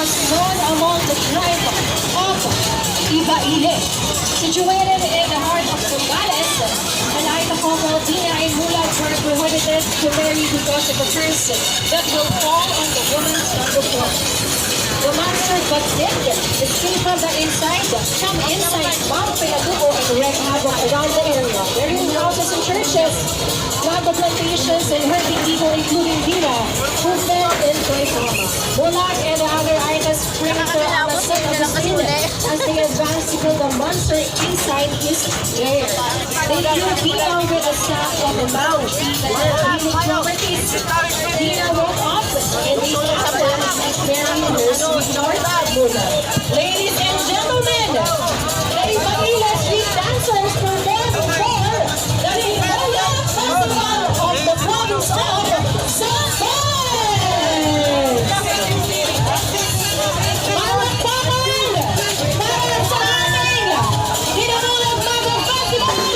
was known among the tribe of Ibaile. Situated in the heart of Zambales, the night of Dina and Mulad were prohibited to marry because of the curse that will fall on the woman's underfoot. The monster but did escape from the inside, come inside, Mount Pinadugo and wreak havoc around the area, burying houses and churches, lago plantations and hurting people including Dina, who fell into a coma. Mulad and the other items spring for a set of the scene as they advance to kill the monster inside his lair. They kill Dina with a staff of the mouth, while properties. Dina woke up and they found her wearing her sweetheart Mulad. Ladies and gentlemen, the Ibaile street dancers perform for the Ibaile Festival of the province of Zambales! Palakpakan para sa aming Dinamulag Mago Festival!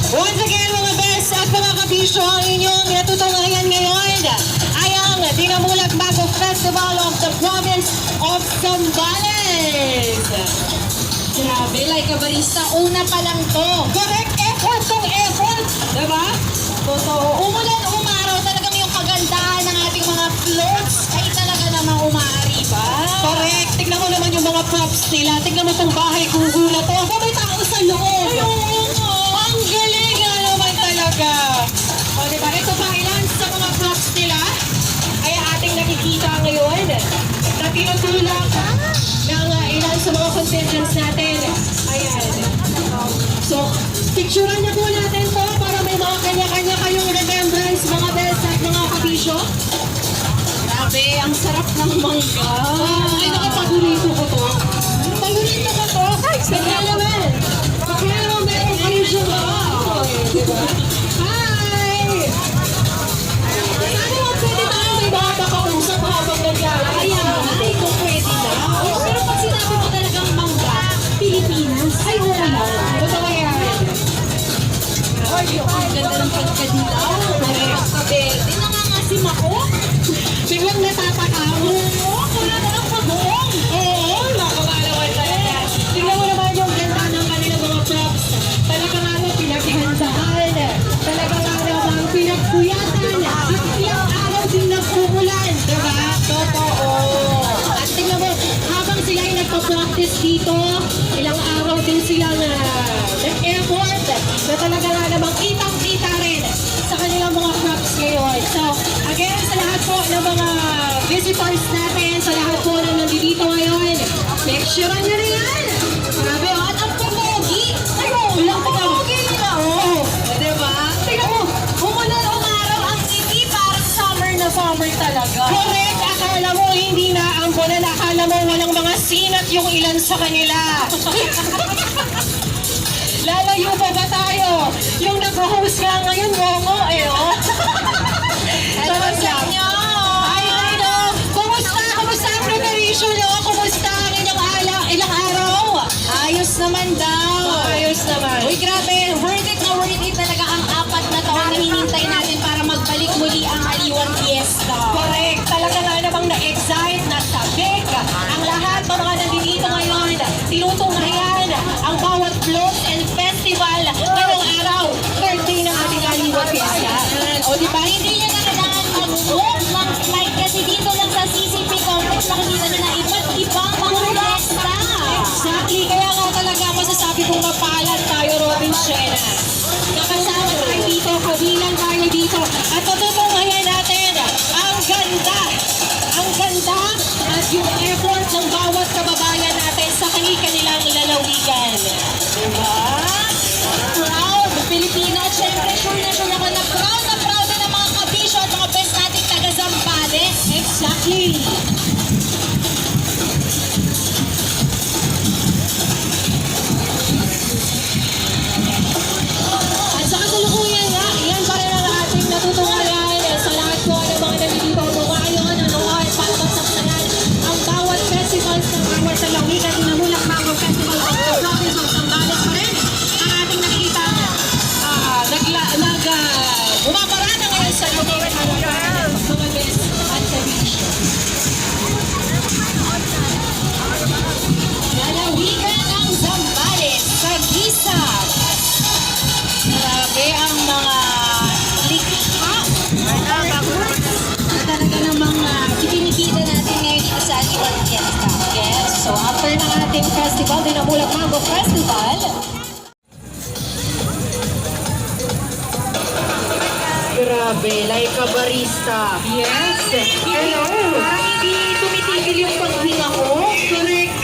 Once again mga best at mga kabisyo, ang inyong natutunghayan ngayon ay ang Dinamulag Mago Festival of the Province of Zambales. Grabe, like a barista, una pa lang to. Correct, effort tong effort. Diba? Totoo. Umulan, umaraw, talagang yung kagandahan ng ating mga floats ay talaga namang umaari ba? Correct. Tignan mo naman yung mga props nila. Tignan mo itong bahay gugulat. O, may tao sa loob. Ang galing nga naman talaga. O, diba? Ito pa ilan sa mga props nila ay ating nakikita ngayon na tinutulak ng ilan sa mga contingents natin. Ayan. So, picturean na po natin to para may mga kanya-kanya kayong remembrance, mga best at mga kabisyo. Grabe, ang sarap ng mangga. Ay, nakapagulito ko to. Pagulito ko to. Kaya naman. Kaya naman meron kayo siya ba? Diba? Hi! Sana mo pwede tayo may mga makausap habang naglalakad. Ay, kung pwede na. Pero pag sinabi mo talagang mangga, Pilipinas, ay wala na. Totoo yan. Ay, ang ganda ng pagkadilaw. Pagkaberde, nangangasim ako. Biglang natatakaw. Oo, wala na lang pag-uong. Oo, nakakalawan talaga. Tingnan mo naman yung ganda ng kanilang mga props. Talagang pinaghandahan. Talagang pinagpuyatan. At ilang araw din nagpupulan. Diba? Totoo. At tingnan mo, habang sila ay nagpa-practice dito, ilang araw din silang nag-effort na talaga nga namang kitang-kita rin sa kanilang mga props ngayon. So, again, sa lahat po ng mga visitors natin, sa lahat po na nandito ngayon, make sure nyo rin yan. Grabe, at ang pumogi. Ayun, lang pumogi nila. Oo. Diba? Tingnan mo, umulan umaraw ang ngiti parang summer na summer talaga. Correct. Akala mo hindi na ang bulan. Akala mo walang mga sinat yung ilan sa kanila. Lalayo pa ba tayo? Yung nag-host nga ngayon, Momo, eh, oh. Hello sa inyo! Ay, no. Kumusta? Kumusta ang preparation nyo? Kumusta ang ilang araw? Ayos naman daw. Ayos naman. Uy, grabe. Worth it talaga ang 4 na taon na hinintay natin para magbalik muli ang Aliwan Fiesta. Correct. Talaga nga namang na-excite, nasabik. Ang lahat ng mga nandito ngayon, tinutunghayan ang bawat floats and festival ngayong araw. Birthday ng ating Aliwan Fiesta. O diba, hindi nyo na kailangan mag-book ng flight kasi dito lang sa CCP Complex nakikita nyo na iba't ibang mga fiesta. Exactly. Kaya nga talaga mas yung effort ng bawat kababayan natin sa kanilang lalawigan. Diba? Proud, Pilipina. Siyempre, sure ako na proud din ang mga kabisyo at mga best nating taga Zambales. Exactly. At sa kasalukuyan nga, yan pa rin ang ating natutunghayan sa lahat po ng mga nandito ngayon, nanonood para magsaksayan ang bawat festivals ng bawat lalawigan. Tinamulak Mango Festival of the Province of Zambales pa rin ang ating nakita bumaparada ngayon sa lugar ng mga best at kabisyo. Lalawigan ng Zambales sa Gisa. Grabe ang mga likha na talaga namang kinikita natin ngayon dito sa Annual Fiesta. Yes, so after ng ating festival, Dinamulak Mango Festival, grabe, like a barista. Yes. Hello. Parang hindi tumitigil yung paghinga ko. Correct.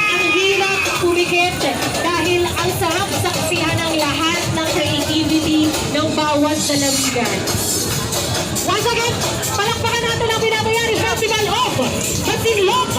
Ang hirap kumikit dahil ang sarap saksihan ng lahat ng creativity ng bawat lalawigan. Once again, palakpakan natin ang binabayari Festival of Masinlok.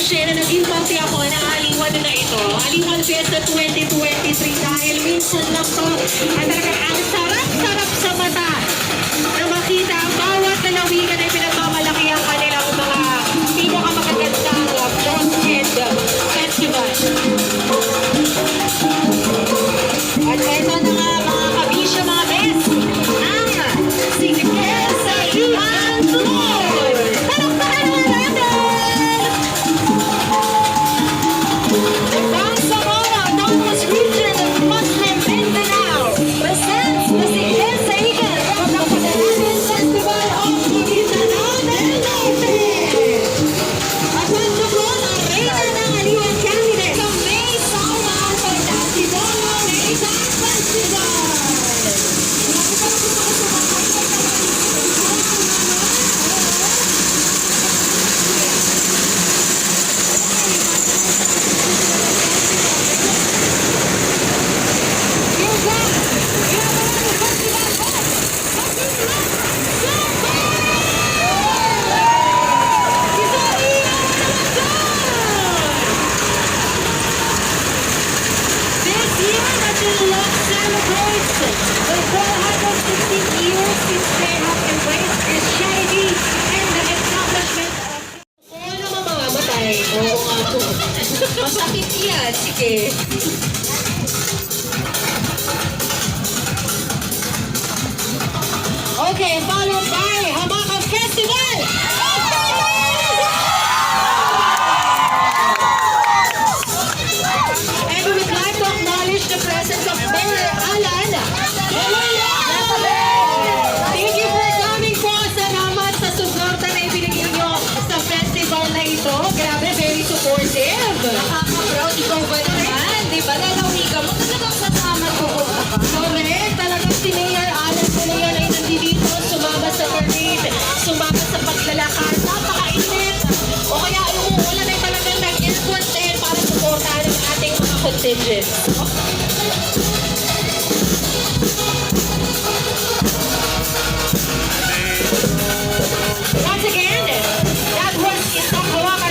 Na naging parte ako ng Aliwan na ito. Aliwan Fiesta 2023 dahil minsan lang to at talagang ang sarap-sarap sa mata na makita ang bawat lalawigan ay pinagmamalaki ang kanilang mga pinakamagagandang Bronzed Festival. At ito na nga mga kabisyo, mga best, ang Sigel sa Iwan Tour! Palakpakan naman natin! The Bangsamoro Autonomous Region of Muslim Mindanao presents the Sigel sa Iwan from the Pagdalagan Festival of Mindanao del Norte. At once again, ang reyna ng Aliwan candidate sa May Sauma Alternativo Nation Festival. Masakit yan, sige. Okay, followed by Hamakam Festival! And we would like to acknowledge the presence of Mayor Alan. Thank you for coming po. Salamat sa suporta na ibinigay nyo sa festival na ito. Grabe, very supportive. Nakaka-proud, ikaw ba naman? Diba, lalawigan mo talagang sasama ko. Correct, talagang si Mayor Alan Palayan ay nandito, sumama sa parade, sumama sa paglalakad. Napakainit. O kaya umuulan ay talagang nag-airport din para suportahan ang ating mga contingents. Once again, that was Isang Hawakan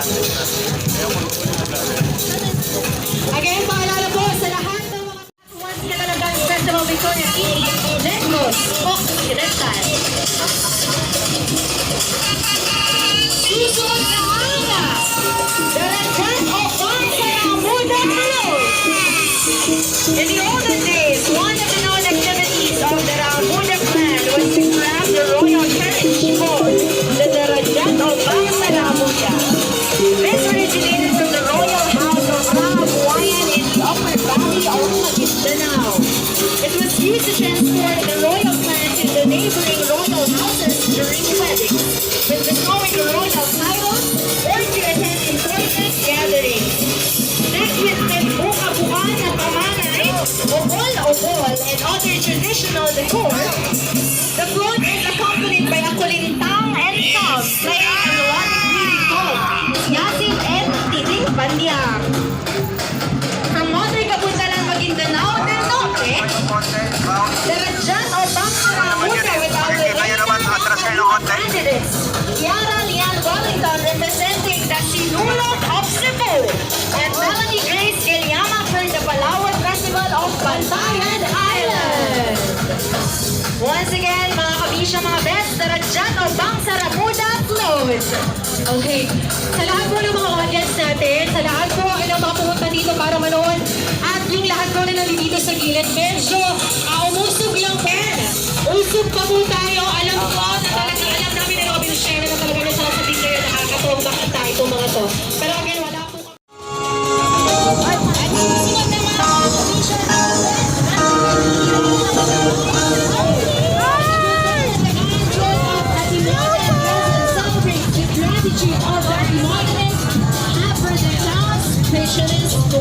Again, paalala po sa lahat ng mga once ka talagang Festival Victoria Legos, Fox, Reptile. Susunod na hanga, Darajan o Pansaramuda Float. In the olden days, one of the known activities of the Ramuda clan was to grab the royal carriage called the Darajan o Pansaramuda. This originated from the royal house of Rahabuayan in the upper valley of Maguindanao. It was used to transport the royal clan to the neighboring royal houses during weddings, when bestowing royal titles, or to attend important gatherings. Next with buka-bukan at pamanay, obol-obol, and other traditional decor, the float is accompanied by a kulintang and song playing on what we call Yasin and Titik Bandiang. From modern Kabundalan, Maguindanao del Norte, Darajan o Pansaramuda with our candidates, Yara Lian Wellington representing the Sinulog of Cebu, and Melanie Grace Giliama for the Palawan Festival of Bantayan Island. Once again, mga kabisya, mga best, Darajan o Pansaramuda float. Okay. Sa lahat po ng mga audience natin, sa lahat po ay mga pumunta dito para manood, at yung lahat po na nandito sa gilid, medyo umusog lang po. Usog pa po tayo. Alam ko na talaga, alam namin na Robin Share na talaga na sasabihin kayo nakakatong bakanta itong mga to. Pero again, wala po. At susunod na mga kabisya strategy of the monument have for the town's specialists to